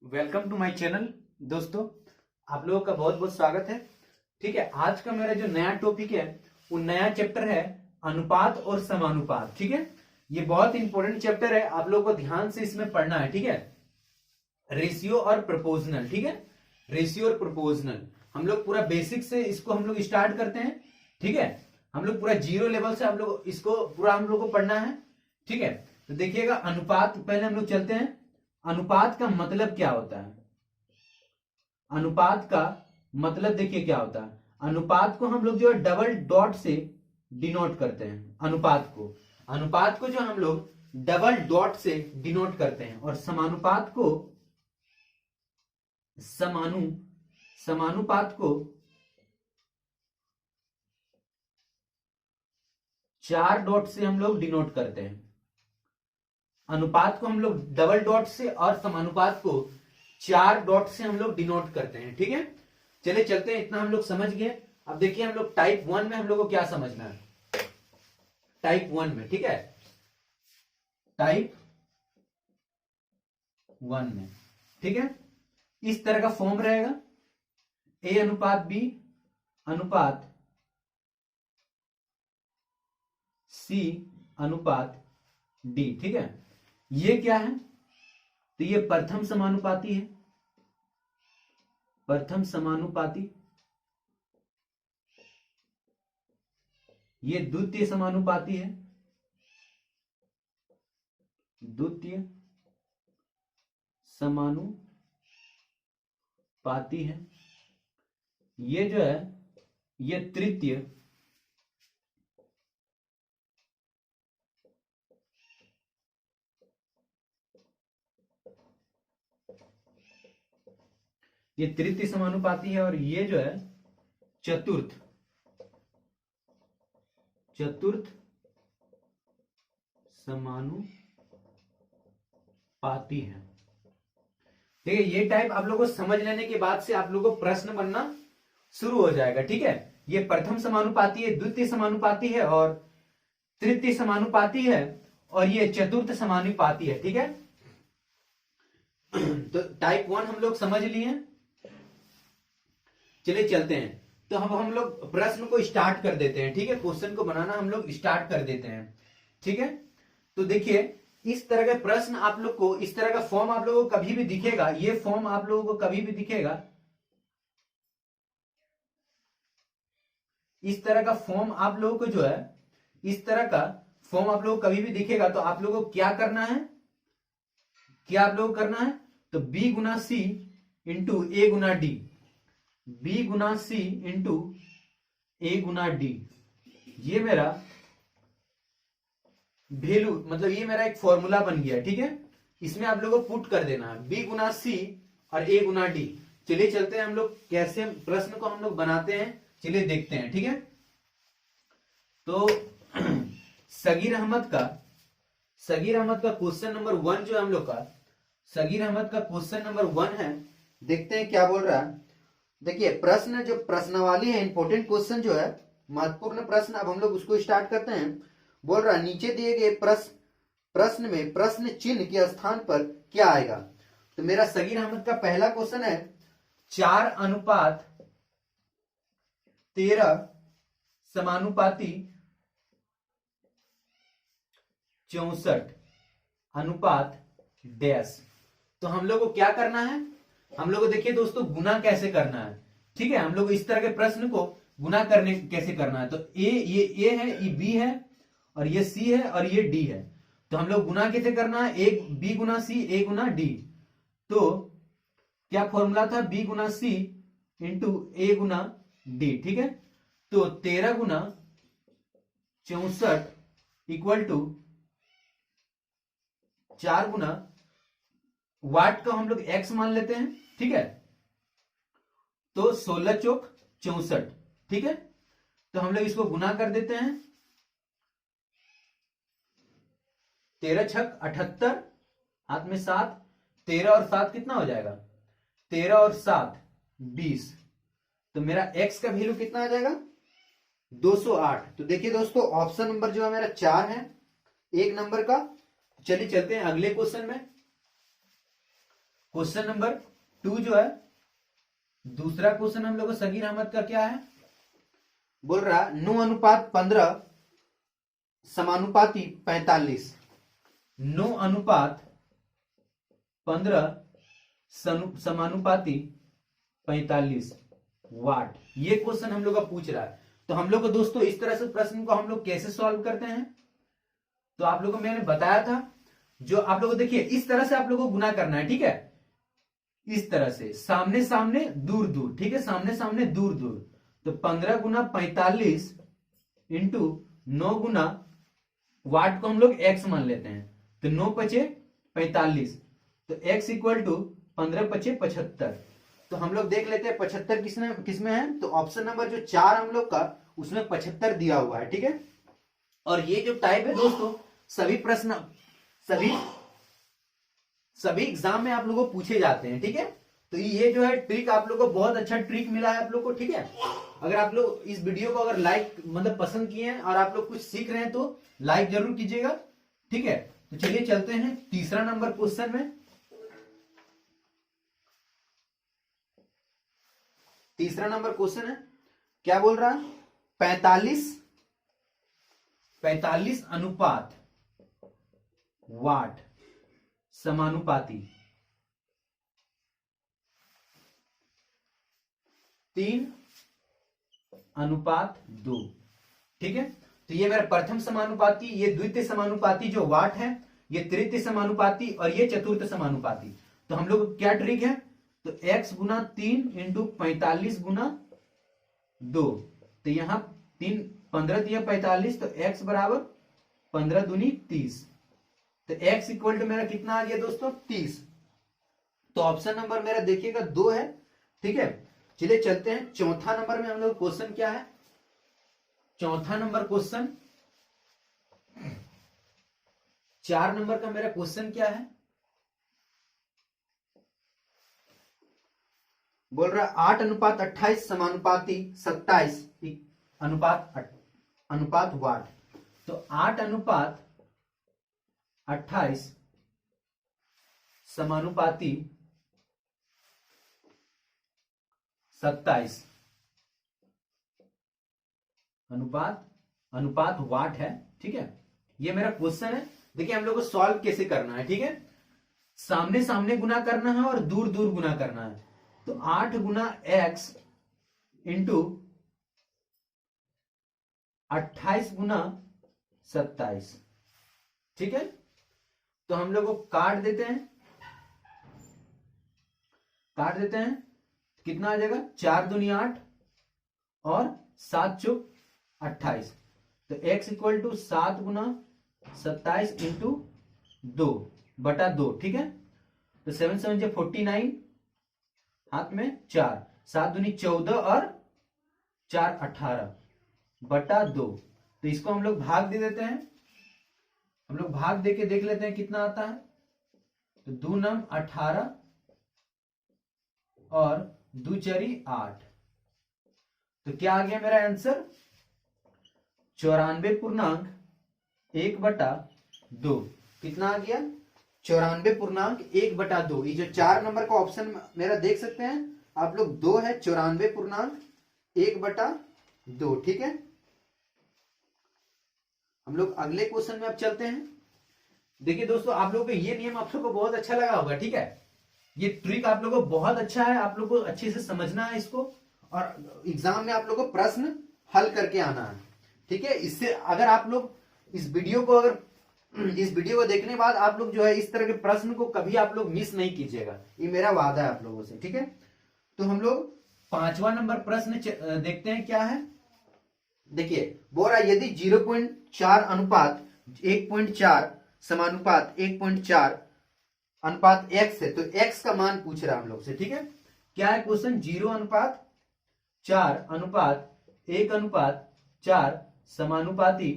Welcome to my channel. दोस्तों, आप लोगों का बहुत बहुत स्वागत है। ठीक है, आज का मेरा जो नया टॉपिक है वो नया चैप्टर है अनुपात और समानुपात। ठीक है, ये बहुत इंपॉर्टेंट चैप्टर है, आप लोगों को ध्यान से इसमें पढ़ना है। ठीक है, रेशियो और प्रोपोर्शनल। ठीक है, रेशियो और प्रोपोर्शनल हम लोग पूरा बेसिक से इसको हम लोग स्टार्ट करते हैं। ठीक है, हम लोग पूरा जीरो लेवल से हम लोग इसको पूरा हम लोग को पढ़ना है। ठीक है, तो देखिएगा अनुपात, पहले हम लोग चलते हैं। अनुपात का मतलब क्या होता है? अनुपात का मतलब देखिए क्या होता है। अनुपात को हम लोग जो है डबल डॉट से डिनोट करते हैं। अनुपात को जो हम लोग डबल डॉट से डिनोट करते हैं, और समानुपात को समानुपात को 4 डॉट से हम लोग डिनोट करते हैं। अनुपात को हम लोग डबल डॉट से और समानुपात को 4 डॉट से हम लोग डिनोट करते हैं। ठीक है, चलिए चलते हैं, इतना हम लोग समझ गए। अब देखिए हम लोग टाइप 1 में हम लोग को क्या समझना है। टाइप 1 में, ठीक है, टाइप 1 में, ठीक है, इस तरह का फॉर्म रहेगा, ए अनुपात बी अनुपात सी अनुपात डी। ठीक है, ये क्या है? तो ये प्रथम समानुपाती है, प्रथम समानुपाती, ये द्वितीय समानुपाती है, द्वितीय समानुपाती है, ये जो है ये तृतीय समानुपाती है, और ये जो है चतुर्थ समानुपाती है। ठीक है, ये टाइप आप लोगों को समझ लेने के बाद से आप लोगों को प्रश्न बनना शुरू हो जाएगा। ठीक है, ये प्रथम समानुपाती है, द्वितीय समानुपाती है, और तृतीय समानुपाती है, और ये चतुर्थ समानुपाती है। ठीक है, तो टाइप 1 हम लोग समझ लिए। चलिए चलते हैं, तो हम लोग प्रश्न को स्टार्ट कर देते हैं। ठीक है, क्वेश्चन को बनाना हम लोग स्टार्ट कर देते हैं। ठीक है, तो देखिए इस तरह के प्रश्न आप लोग को, इस तरह का फॉर्म आप लोगों को कभी भी दिखेगा, ये फॉर्म आप लोगों को कभी भी दिखेगा, इस तरह का फॉर्म आप लोगों को जो है, इस तरह का फॉर्म आप लोगों को कभी भी दिखेगा, तो आप लोगों को क्या करना है, क्या आप लोगों को करना है? तो बी गुना सी इंटू ए गुना डी, बी गुना सी इंटू ए गुना डी, ये मेरा वैल्यू, मतलब ये मेरा एक फॉर्मूला बन गया। ठीक है, इसमें आप लोगों को पुट कर देना है बी गुना सी और ए गुना डी। चलिए चलते हैं, हम लोग कैसे प्रश्न को हम लोग बनाते हैं, चलिए देखते हैं। ठीक है, तो सगीर अहमद का क्वेश्चन नंबर 1 जो है हम लोग का, सगीर अहमद का क्वेश्चन नंबर 1 है। देखते हैं क्या बोल रहा है। देखिए प्रश्न, जो प्रश्नावली है, इंपॉर्टेंट क्वेश्चन जो है, महत्वपूर्ण प्रश्न, अब हम लोग उसको स्टार्ट करते हैं। बोल रहा है नीचे दिए गए प्रश्न में प्रश्न चिन्ह के स्थान पर क्या आएगा? तो मेरा सगीर अहमद का पहला क्वेश्चन है 4 अनुपात 13 समानुपाती 64 अनुपात डैश। तो हम लोग को क्या करना है? हम लोग को देखिए दोस्तों गुना कैसे करना है। ठीक है, हम लोग इस तरह के प्रश्न को गुना करने कैसे करना है। तो ये ए है, ये बी है, और ये सी है, और ये डी है। तो हम लोग गुना कैसे करना है? एक बी गुना सी ए गुना डी। तो क्या फॉर्मूला था? बी गुना सी इंटू ए गुना डी। ठीक है, तो 13 गुना 64 इक्वल टू 4 गुना वाट का हम लोग एक्स मान लेते हैं। ठीक है, तो 16 चौक 64। ठीक है, तो हम लोग इसको गुना कर देते हैं, 13 छक 78, हाथ में 7, 13 और 7 कितना हो जाएगा? 13 और 7 20। तो मेरा x का वैल्यू कितना आ जाएगा? 208। तो देखिए दोस्तों ऑप्शन नंबर जो है मेरा 4 है, एक नंबर का। चलिए चलते हैं अगले क्वेश्चन में। क्वेश्चन नंबर 2 जो है, दूसरा क्वेश्चन हम लोग को सगीर अहमद का क्या है, बोल रहा 9:15 समानुपाती 45। 9:15 समानुपाती 45 वाट। ये क्वेश्चन हम लोग का पूछ रहा है। तो हम लोग को दोस्तों इस तरह से प्रश्न को हम लोग कैसे सॉल्व करते हैं, तो आप लोगों को मैंने बताया था, जो आप लोगों को देखिए इस तरह से आप लोगों को गुना करना है, ठीक है, इस तरह से सामने सामने दूर दूर, ठीक है, सामने सामने दूर दूर। तो 15 गुना 45 इंटू 9 गुना वाट को हम लोग x मान लेते हैं, तो 9 पचे 45, तो x इक्वल टू 15 पचे 75। तो हम लोग देख लेते हैं 75 किसमें है, तो ऑप्शन नंबर जो 4 हम लोग का उसमें 75 दिया हुआ है, ठीक है। और ये जो टाइप है दोस्तों, सभी प्रश्न सभी एग्जाम में आप लोगों को पूछे जाते हैं, ठीक है। तो ये जो है ट्रिक आप लोगों को बहुत अच्छा ट्रिक मिला है आप लोग को, ठीक है। अगर आप लोग इस वीडियो को अगर लाइक मतलब पसंद किए हैं और आप लोग कुछ सीख रहे हैं तो लाइक जरूर कीजिएगा, ठीक है। तो चलिए चलते हैं तीसरा नंबर क्वेश्चन में। तीसरा नंबर क्वेश्चन है, क्या बोल रहा है, 45 अनुपात वाट समानुपाती 3:2, ठीक है। तो ये मेरा प्रथम समानुपाती, ये द्वितीय समानुपाती जो वाट है, ये तृतीय समानुपाती और ये चतुर्थ समानुपाती। तो हम लोग क्या ट्रिक है, तो x गुना 3 इंटू 45 गुना 2, तो यहां 15 दिया 45, तो x बराबर 15 दूनी 30, तो x इक्वल टू मेरा कितना आ गया दोस्तों 30। तो ऑप्शन नंबर मेरा देखिएगा 2 है, ठीक है। चलिए चलते हैं चौथा नंबर में। हम लोग क्वेश्चन क्या है, चौथा नंबर क्वेश्चन, 4 नंबर का मेरा क्वेश्चन क्या है, बोल रहा 8:28 समानुपाती 27 अनुपात वाट। तो 8:28 समानुपाती 27 अनुपात वाट है, ठीक है। ये मेरा क्वेश्चन है। देखिए हम लोग को सॉल्व कैसे करना है, ठीक है। सामने सामने गुना करना है और दूर दूर गुना करना है। तो 8 गुना x इंटू 28 गुना 27, ठीक है। तो हम लोग को काट देते हैं, कितना आ जाएगा, 4 दूनी 8 और 7 चौक 28। तो x इक्वल टू 7 गुना 27 इंटू 2/2, ठीक है। तो 7 7 जा 49, हाथ में 4, 7 दूनी 14 और 4 18/2। तो इसको हम लोग भाग दे देते हैं, हम लोग भाग देके देख लेते हैं कितना आता है। तो 2 9 18 और 2 4 8। तो क्या आ गया मेरा आंसर, 94.1/2। कितना आ गया, 94.1/2। ये जो 4 नंबर का ऑप्शन मेरा देख सकते हैं आप लोग, 2 है, 94.1/2, ठीक है। हम लोग अगले क्वेश्चन में अब चलते हैं। देखिए दोस्तों, आप लोगों को ये नियम आप लोगों को बहुत अच्छा लगा होगा, ठीक है। ये ट्रिक आप लोगों को बहुत अच्छा है, आप लोगों को अच्छे से समझना है इसको, और एग्जाम में आप लोगों को प्रश्न हल करके आना है, ठीक है। इससे अगर आप लोग इस वीडियो को देखने बाद आप लोग जो है इस तरह के प्रश्न को कभी आप लोग मिस नहीं कीजिएगा, ये मेरा वादा है आप लोगों से, ठीक है। तो हम लोग 5वां नंबर प्रश्न देखते हैं क्या है। देखिए बोल रहा यदि 0.4 अनुपात 1.4 समानुपात 1.4 अनुपात x है, तो x का मान पूछ रहा है हम लोग से, ठीक है। क्या है क्वेश्चन, 0:4 अनुपात 1:4 समानुपाती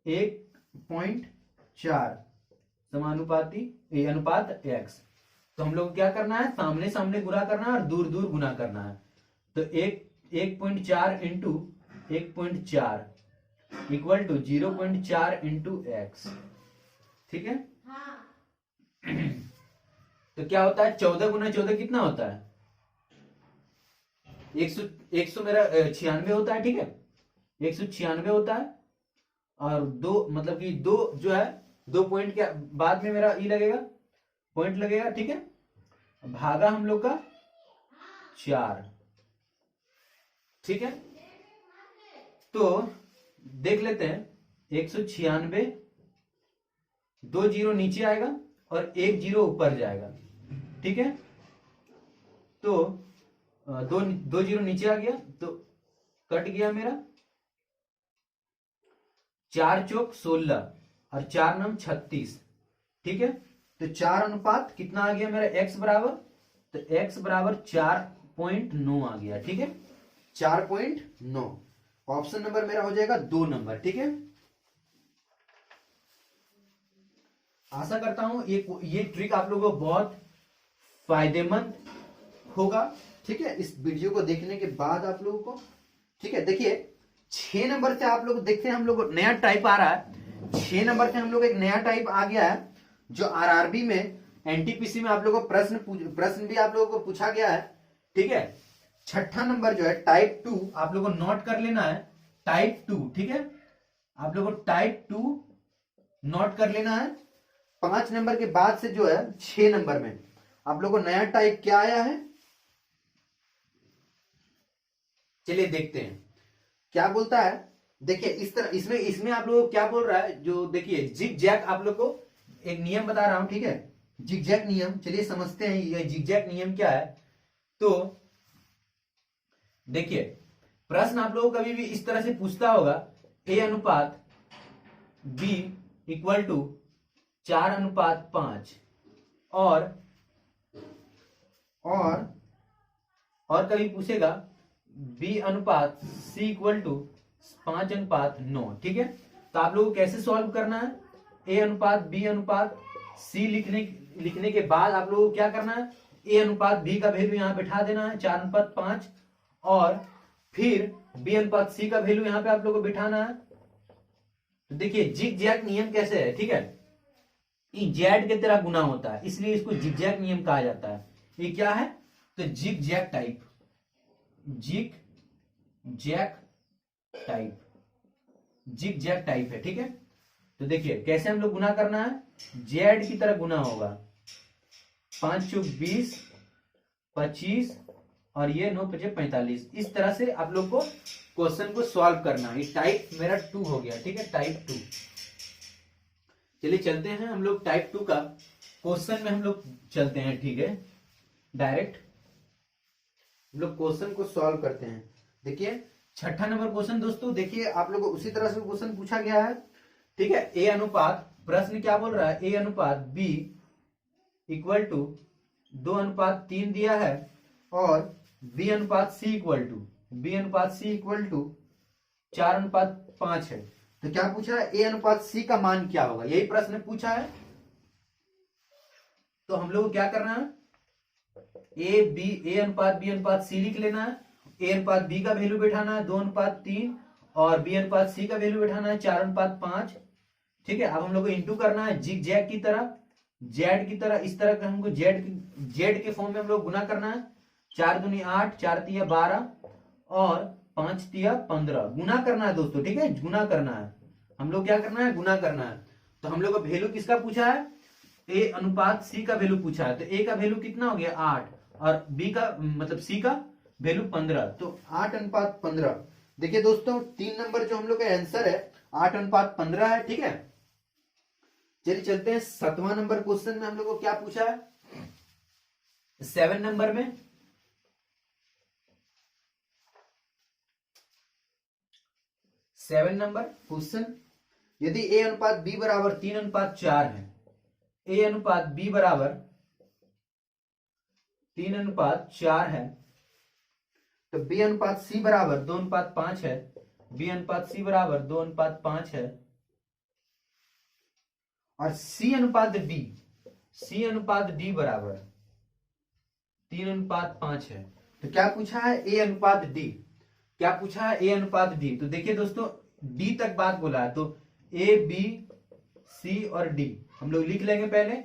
1.4 समानुपाती अनुपात x। तो हम लोग क्या करना है, सामने सामने गुना करना है और दूर दूर गुना करना है। तो 1.4 into 1.4 equal to 0.4 into x, ठीक है। तो क्या होता है 14 गुना 14 कितना होता है 100 मेरा 96 होता है, ठीक है 196 होता है। और दो मतलब कि दो जो है 2 पॉइंट के बाद में मेरा ई लगेगा, पॉइंट लगेगा, ठीक है। भागा हम लोग का 4, ठीक है। तो देख लेते हैं 196, 2 जीरो नीचे आएगा और 1 जीरो ऊपर जाएगा, ठीक है। तो दो जीरो नीचे आ गया तो कट गया मेरा 4 चौक 16 और 4 नम 36, ठीक है। तो 4 अनुपात कितना आ गया मेरा x बराबर, तो x बराबर 4.9 आ गया, ठीक है 4.9। ऑप्शन नंबर मेरा हो जाएगा 2 नंबर, ठीक है। आशा करता हूं ये ट्रिक आप लोगों को बहुत फायदेमंद होगा, ठीक है। इस वीडियो को देखने के बाद आप लोगों को, ठीक है। देखिए 6 नंबर से आप लोग देखते हैं हम लोग नया टाइप आ रहा है। 6 नंबर से हम लोग एक नया टाइप आ गया है जो आरआरबी में एनटीपीसी में आप लोगों को प्रश्न भी आप लोगों को पूछा गया है, ठीक है। 6ठा नंबर जो है टाइप 2 आप लोगों को नोट कर लेना है, टाइप 2, ठीक है। आप लोगों को टाइप 2 नोट कर लेना है। 5 नंबर के बाद से जो है 6 नंबर में आप लोगों को नया टाइप क्या आया है, चलिए देखते हैं क्या बोलता है। देखिए इस तरह इसमें आप लोगों को क्या बोल रहा है, जो देखिए जिग जैग आप लोग को एक नियम बता रहा हूं, ठीक है। जिग जैग नियम, चलिए समझते हैं ये जिग जैग नियम क्या है। तो देखिए प्रश्न आप लोगों को कभी भी इस तरह से पूछता होगा a अनुपात b इक्वल टू 4 अनुपात 5 और कभी पूछेगा b अनुपात c इक्वल टू 5 अनुपात 9, ठीक है। तो आप लोगों को कैसे सॉल्व करना है, a अनुपात b अनुपात c लिखने के बाद आप लोगों को क्या करना है, a अनुपात b का वैल्यू यहां बैठा देना है 4 अनुपात 5 और फिर b अनुपात c का वैल्यू यहां पे आप लोगों को बिठाना है। तो देखिए जिग जैग नियम कैसे है, ठीक है। ये जेड के तरह गुना होता है इसलिए इसको जिग जैग नियम कहा जाता है। ये क्या है, तो zig zag type, zig zag type, zig zag type है, ठीक है। तो देखिए कैसे हम लोग गुना करना है, जेड की तरह गुना होगा 5 चौक 20 25 और ये 9 पचे 45। इस तरह से आप लोग को क्वेश्चन को सॉल्व करना है। टाइप मेरा 2 हो गया, ठीक है टाइप 2। चलिए चलते हैं हम लोग टाइप 2 का क्वेश्चन में हम लोग चलते हैं, ठीक है। डायरेक्ट हम लोग क्वेश्चन को सॉल्व करते हैं। देखिए 6ठा नंबर क्वेश्चन दोस्तों, देखिए आप लोग को उसी तरह से क्वेश्चन पूछा गया है, ठीक है। ए अनुपात, प्रश्न क्या बोल रहा है, ए अनुपात बी इक्वल टू 2 अनुपात 3 दिया है और बी अनुपात सी इक्वल टू 4 अनुपात 5 है। तो क्या पूछा है, ए अनुपात सी का मान क्या होगा, यही प्रश्न पूछा है। तो हम लोग को क्या करना है, ए अनुपात बी अनुपात सी लिख लेना है। ए अनुपात बी का वैल्यू बैठाना है 2 अनुपात 3 और बी अनुपात सी का वैल्यू बैठाना है 4 अनुपात 5, ठीक है। अब हम लोग को इंटू करना है जिग जैग की तरह, जेड की तरह, इस तरह का हमको जेड के फॉर्म में हम लोग गुना करना है। 4 दूनी 8, 4 तिया 12 और 5 तिया 15 गुना करना है दोस्तों, ठीक है। गुना करना है, हम लोग क्या करना है, गुना करना है। तो हम लोग का वैल्यू किसका पूछा है, ए अनुपात सी का वैल्यू पूछा है। तो ए का वैल्यू कितना हो गया 8 और बी का मतलब सी का वैल्यू 15, तो 8 अनुपात 15। देखिए दोस्तों 3 नंबर जो हम लोग का आंसर है 8 अनुपात 15 है, ठीक है। चलिए चलते हैं 7वां नंबर क्वेश्चन में हम लोग को क्या पूछा है। 7 नंबर में 7 नंबर क्वेश्चन, यदि ए अनुपात बी बराबर 3 अनुपात 4 है, ए अनुपात बी बराबर 3 अनुपात 4 है, तो बी अनुपात सी बराबर 2 अनुपात 5 है, बी अनुपात सी बराबर 2 अनुपात 5 है और सी अनुपात डी बराबर 3 अनुपात 5 है। तो क्या पूछा है, ए अनुपात डी, क्या पूछा है, ए अनुपात डी। तो देखिए दोस्तों डी तक बात बोला है, तो ए बी सी और डी हम लोग लिख लेंगे पहले।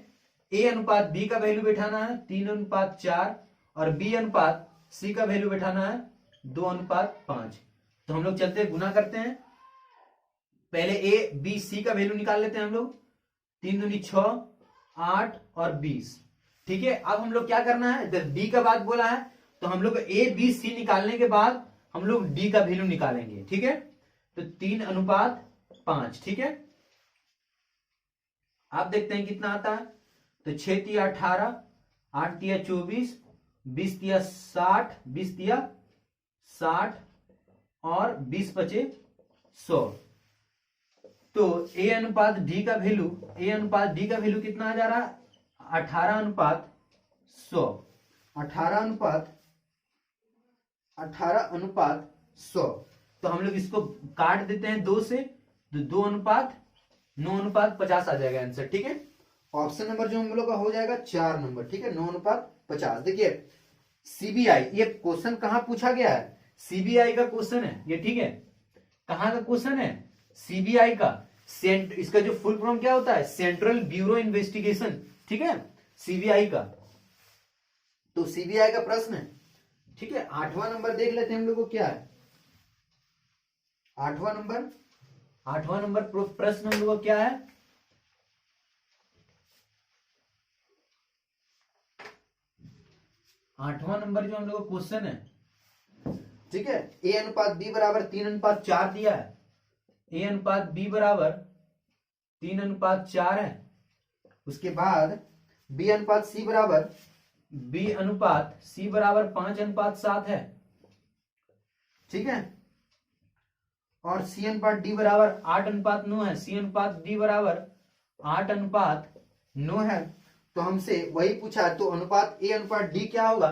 ए अनुपात बी का वैल्यू बैठाना है 3:4 और बी अनुपात सी का वैल्यू बैठाना है 2:5। तो हम लोग चलते हैं, गुना करते हैं। पहले ए बी सी का वैल्यू निकाल लेते हैं हम लोग। 3 दूनी 6, 8 और 20। ठीक है, अब हम लोग क्या करना है, जब डी का बात बोला है तो हम लोग ए बी सी निकालने के बाद हम लोग डी का वैल्यू निकालेंगे। ठीक है, तो 3:5। ठीक है, आप देखते हैं कितना आता है। तो 6 तिया 18, 8 तिया 24, 20 तिया 60, 20 तिया 60 और 20 बचे 100। तो ए अनुपात डी का वैल्यू कितना आ जा रहा है, 18:100। 18:100। तो हम लोग इसको काट देते हैं 2 से, तो 2:9:50 आ जाएगा आंसर। ठीक है, ऑप्शन नंबर जो हम लोग का हो जाएगा 4 नंबर। ठीक है, 9:50। देखिए सीबीआई, ये क्वेश्चन कहां पूछा गया है, सीबीआई का क्वेश्चन है ये। ठीक है, कहां का क्वेश्चन है, सीबीआई का। इसका जो फुल फॉर्म क्या होता है, सेंट्रल ब्यूरो इन्वेस्टिगेशन। ठीक है, सीबीआई का। तो सीबीआई का प्रश्न है। ठीक है, 8वां नंबर देख लेते हैं हम लोग को क्या है। 8वां नंबर प्रश्न हम लोग को क्या है, 8वां नंबर जो हम लोग को क्वेश्चन है। ठीक है, ए अनुपात बी बराबर 3:4 दिया है। ए अनुपात बी बराबर 3:4 है। उसके बाद बी अनुपात सी बराबर 5:7 है। ठीक है, और सी अनुपात डी बराबर 8:9 है। सी अनुपात डी बराबर 8:9 है। तो हमसे वही पूछा, तो अनुपात ए अनुपात डी क्या होगा,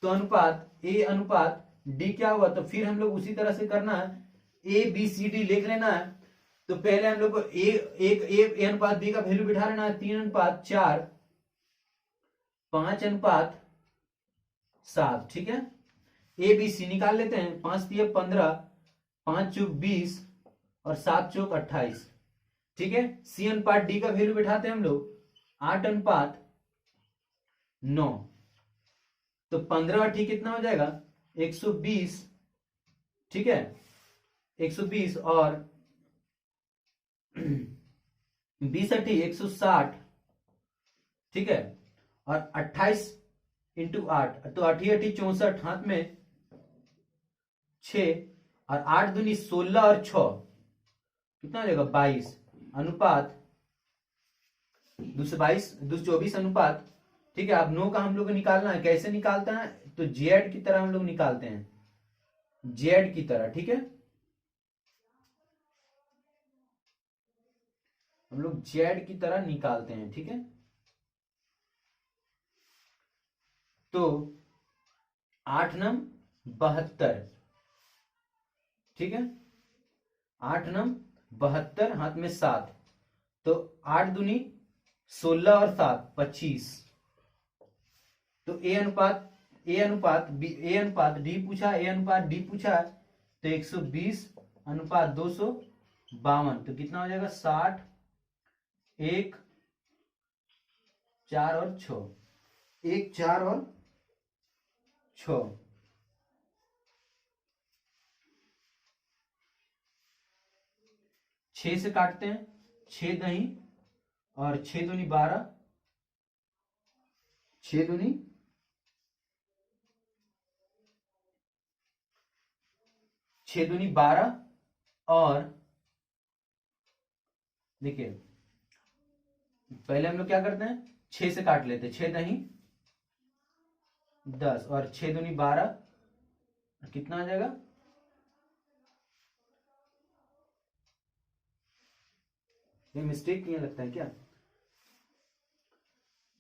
तो अनुपात ए अनुपात डी क्या होगा। तो फिर हम लोग उसी तरह से करना है, ए बी सी डी लिख लेना है। तो पहले हम लोग को ए अनुपात बी का वैल्यू बिठा लेना है 3:4, 5:7। ठीक है, ए बी सी निकाल लेते हैं। 5 तिया 15, 5 चौक 20 और 7 चौक 28। ठीक है, सी अनुपात डी का वैल्यू बिठाते हैं हम लोग 8:9। तो 15 और ठीक कितना हो जाएगा, 120। ठीक है, 120 और 20 अठी 160। ठीक है, और 28 इंटू 8, तो 8 अठी 64, हाथ में 6 और 8 दूनी 16 और 6 कितना हो जाएगा 22। अनुपात 224 अनुपात। ठीक है, अब 9 का हम लोग को निकालना है। कैसे निकालता है, तो जेड की तरह हम लोग निकालते हैं, जेड की तरह। ठीक है, हम लोग जेड की तरह निकालते हैं। ठीक है, तो 8×9 = 72। ठीक है, 8×9 = 72, हाथ में 7। तो 8 दूनी 16 और 7 25। तो ए अनुपात डी पूछा, तो 120:252। तो कितना हो जाएगा 60, 1, 4 और 6, 1, 4 और 6। 6 से काटते हैं, 6 दही और 6 दूनी 12, 6 दूनी 12। और देखिए पहले हम लोग क्या करते हैं, 6 से काट लेते हैं। 6 दही 10 और 6 दूनी 12, कितना आ जाएगा, ये मिस्टेक नहीं लगता है क्या,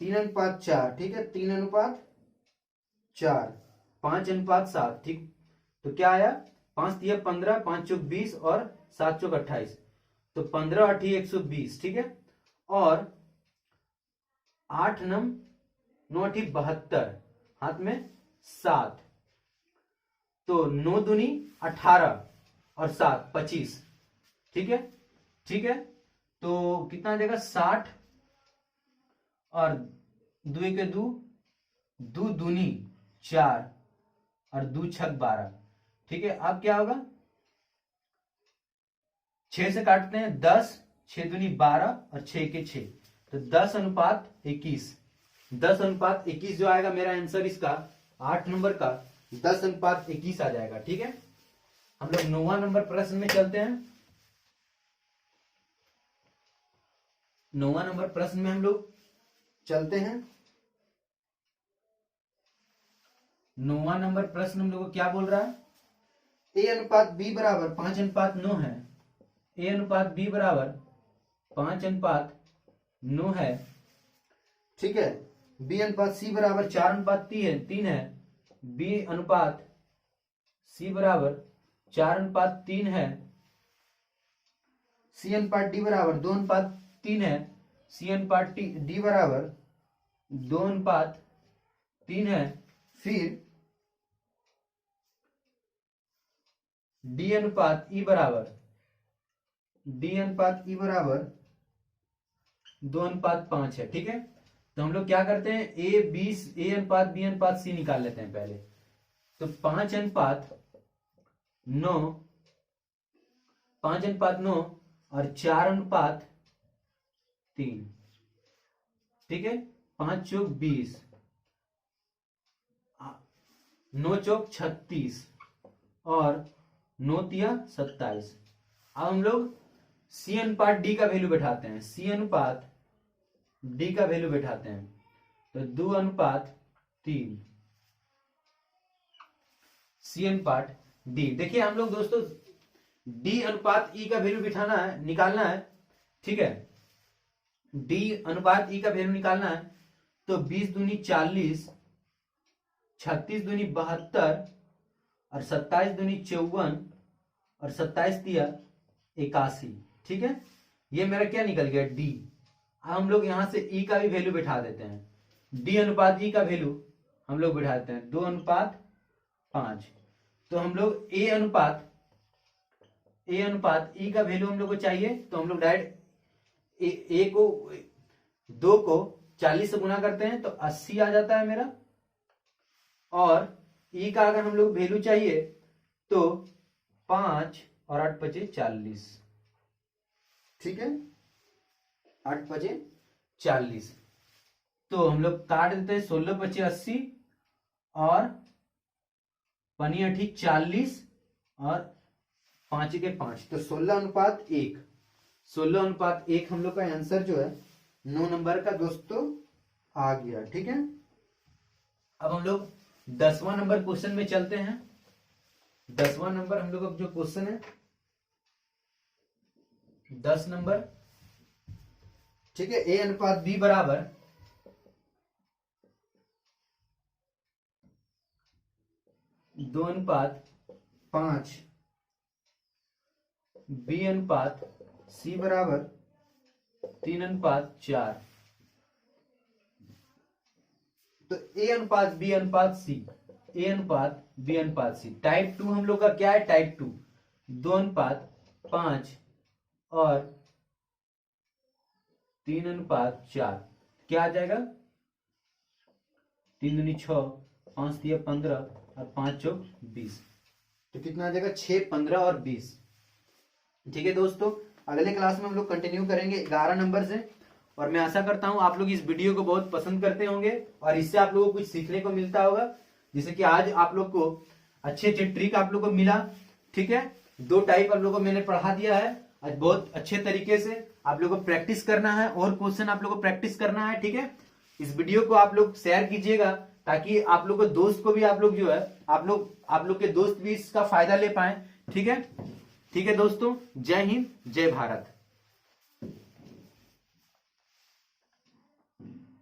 3:4। ठीक है, 3:4, 5:7। ठीक, तो क्या आया, 5 तिया 15, 5 चौक 20 और 7 चौक 28। तो 15 8 120। ठीक है, और 8×9 = 72, हाथ में 7। तो 9 दूनी 18 और 7 25। ठीक है, तो कितना आ जाएगा 60 और 2 के 2, 2 दूनी 4 और 2 छक 12। ठीक है, अब क्या होगा, 6 से काटते हैं 10, 6 दूनी 12 और 6 के 6, तो 10:21। 10:21 जो आएगा मेरा आंसर इसका 8 नंबर का 10:21 आ जाएगा। ठीक है, हम लोग 9वां नंबर प्रश्न में चलते हैं। 9वां नंबर प्रश्न में हम लोग चलते हैं। 9वां नंबर प्रश्न हम लोग को क्या बोल रहा है, A/B बराबर 5:9 है। A/B बराबर 5:9 है। ठीक है, B/C बराबर 4:3 है। B/C बराबर 4:3 है। C/D बराबर 2:3 है। C/D बराबर 2:3 है। फिर D/E बराबर 2:5 है। ठीक है, तो हम लोग क्या करते हैं, A/B/C निकाल लेते हैं पहले। तो 5:9 और 4:3। ठीक है, 5 चौक 20, 9 चौक 36 और 9 तिया 27। अब हम लोग C/D का वैल्यू बैठाते हैं। C/D का वैल्यू बैठाते हैं, तो 2:3। C/D देखिए हम लोग दोस्तों D/E का वैल्यू बिठाना है, निकालना है। ठीक है, D/E का वैल्यू निकालना है, तो 20 दूनी 40, 36 दूनी 72 और 27 दूनी 54 और 27 तिया 81। ठीक है, ये मेरा क्या निकल गया, D। अब हम लोग यहां से E का भी वैल्यू बैठा देते हैं। D/E का वैल्यू हम लोग बैठाते हैं 2:5। तो हम लोग A/E का वैल्यू हम लोग को चाहिए, तो हम लोग डायरेक्ट A को 2 को 40 से गुना करते हैं तो 80 आ जाता है मेरा। और E का अगर हम लोग वैल्यू चाहिए तो 5 और 8 × 5 = 40। ठीक है, 8 × 5 = 40। तो हम लोग काट देते हैं, 16 × 5 = 80 और 5 × 8 = 40 और 5 के 5, तो 16:1। 16:1 हम लोग का आंसर जो है 9 नंबर का दोस्तों आ गया। ठीक है, अब हम लोग 10वां नंबर क्वेश्चन में चलते हैं। 10वां नंबर हम लोग का जो क्वेश्चन है 10 नंबर। ठीक है, A/B बराबर 2:5। B/C बराबर 3:4। तो A/B/C टाइप 2 हम लोग का क्या है, टाइप 2 2:5 और 3:4। क्या आ जाएगा, 3 दूनी 6, 5 तिया 15 और 5 चौक 20। तो कितना आ जाएगा, 6, 15 और 20। ठीक है दोस्तों, अगले क्लास में हम लोग कंटिन्यू करेंगे 11 नंबर से। और मैं आशा करता हूं आप लोग इस वीडियो को बहुत पसंद करते होंगे और इससे आप लोगों को कुछ सीखने को मिलता होगा। जैसे कि आज आप लोग को अच्छे ट्रिक आप लोग को मिला। ठीक है, 2 टाइप आप लोग को मैंने पढ़ा दिया है। आज बहुत अच्छे तरीके से आप लोग को प्रैक्टिस करना है और क्वेश्चन आप लोग को प्रैक्टिस करना है। ठीक है, इस वीडियो को आप लोग शेयर कीजिएगा ताकि आप लोग को दोस्त को भी आप लोग जो है आप लोग के दोस्त भी इसका फायदा ले पाए। ठीक है दोस्तों, जय हिंद, जय भारत।